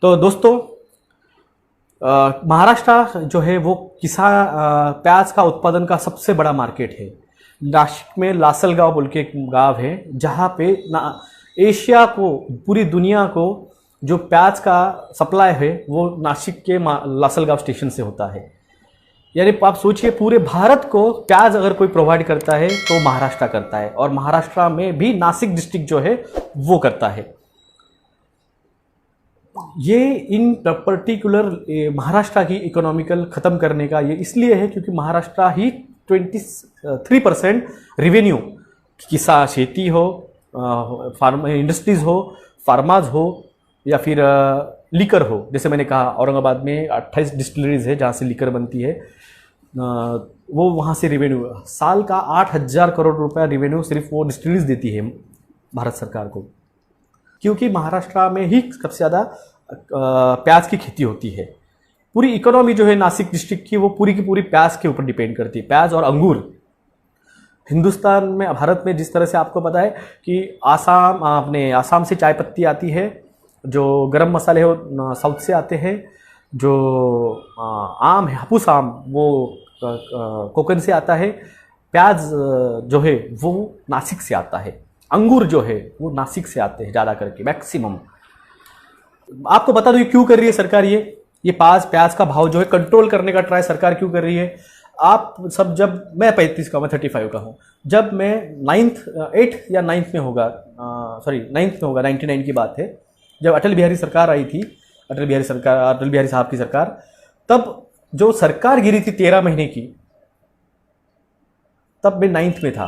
तो दोस्तों, महाराष्ट्र जो है वो प्याज का उत्पादन का सबसे बड़ा मार्केट है। नासिक में लासलगांव बोल के एक गांव है जहाँ पे एशिया को, पूरी दुनिया को जो प्याज का सप्लाई है वो नासिक के लासलगांव स्टेशन से होता है। यानी आप सोचिए, पूरे भारत को प्याज अगर कोई प्रोवाइड करता है तो महाराष्ट्र करता है, और महाराष्ट्र में भी नासिक डिस्ट्रिक्ट जो है वो करता है। ये इन पर्टिकुलर महाराष्ट्र की इकोनॉमिकल ख़त्म करने का ये इसलिए है क्योंकि महाराष्ट्र ही 23% रेवेन्यू, किसा खेती हो, फार्म इंडस्ट्रीज़ हो, फार्माज हो, या फिर लीकर हो। जैसे मैंने कहा, औरंगाबाद में 28 डिस्टिलरीज है जहाँ से लीकर बनती है। वो वहाँ से रेवेन्यू, साल का 8,000 करोड़ रुपया रेवेन्यू सिर्फ वो डिस्टिलरीज देती है भारत सरकार को, क्योंकि महाराष्ट्र में ही सबसे ज़्यादा प्याज की खेती होती है। पूरी इकोनॉमी जो है नासिक डिस्ट्रिक्ट की, वो पूरी की पूरी प्याज के ऊपर डिपेंड करती है। प्याज और अंगूर। हिंदुस्तान में, भारत में जिस तरह से आपको पता है कि आसाम से चाय पत्ती आती है, जो गरम मसाले हो साउथ से आते हैं, जो आम है हापुस आम वो कोकन से आता है, प्याज जो है वो नासिक से आता है, अंगूर जो है वो नासिक से आते हैं ज़्यादा करके, मैक्सिमम। आपको बता दो ये क्यों कर रही है सरकार, ये प्याज का भाव जो है कंट्रोल करने का ट्राई सरकार क्यों कर रही है। आप सब, जब मैं 35 का, मैं 35 का हूँ, जब मैं 8th या 9th में होगा, 9th में होगा, 99 की बात है, जब अटल बिहारी सरकार आई थी, अटल बिहारी साहब की सरकार, तब जो सरकार गिरी थी 13 महीने की, तब मैं 9th में था।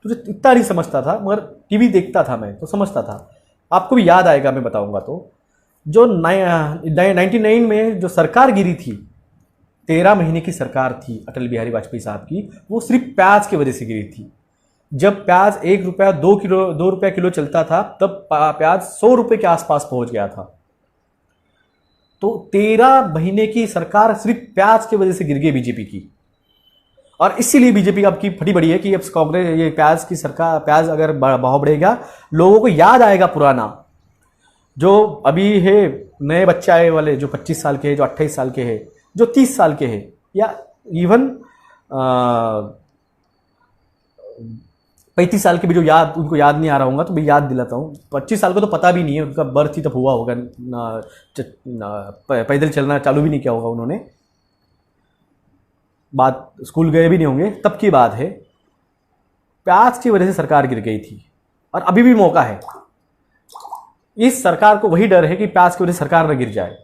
तुझे इतना नहीं समझता था, मगर टीवी देखता था मैं तो समझता था। आपको भी याद आएगा, मैं बताऊंगा। तो जो 99 में जो सरकार गिरी थी, 13 महीने की सरकार थी अटल बिहारी वाजपेयी साहब की, वो सिर्फ प्याज की वजह से गिरी थी। जब प्याज 1 रुपया 2 रुपया किलो चलता था, तब प्याज 100 रुपये के आसपास पहुंच गया था। तो 13 महीने की सरकार सिर्फ प्याज की वजह से गिर गई बीजेपी की, और इसीलिए बीजेपी अब की फटी बड़ी है कि अब कांग्रेस, ये प्याज की सरकार, प्याज अगर भाव बढ़ेगा, लोगों को याद आएगा पुराना जो अभी है, नए बच्चे आए वाले जो 25 साल के हैं, जो 28 साल के हैं, जो 30 साल के हैं, या इवन 35 साल के भी, जो उनको याद नहीं आ रहा होगा तो मैं याद दिलाता हूँ। 25 साल को तो पता भी नहीं है, उनका बर्थ ही तब हुआ होगा, पैदल चलना चालू भी नहीं किया होगा उन्होंने, बात स्कूल गए भी नहीं होंगे, तब की बात है। प्याज की वजह से सरकार गिर गई थी, और अभी भी मौका है। इस सरकार को वही डर है कि प्याज की वजह से सरकार न गिर जाए।